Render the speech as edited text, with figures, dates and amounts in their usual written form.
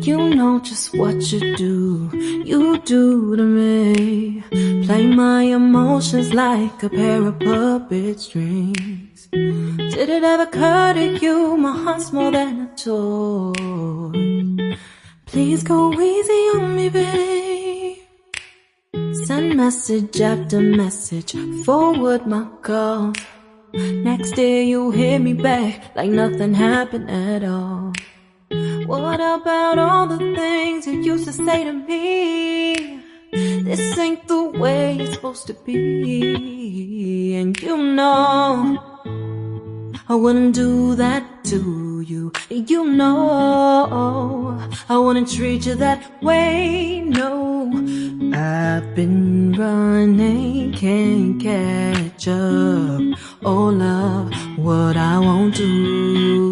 You know just what you do to me. Play my emotions like a pair of puppet strings. Did it ever occur to you my heart's more than a toy? Please go easy on me, babe. Send message after message, forward my calls. Next day you hit me back like nothing happened at all. What about all the things you used to say to me? This ain't the way it's supposed to be. And you know I wouldn't do that to you. You know I wouldn't treat you that way, no. I've been running, can't catch up. Oh love, what I won't do.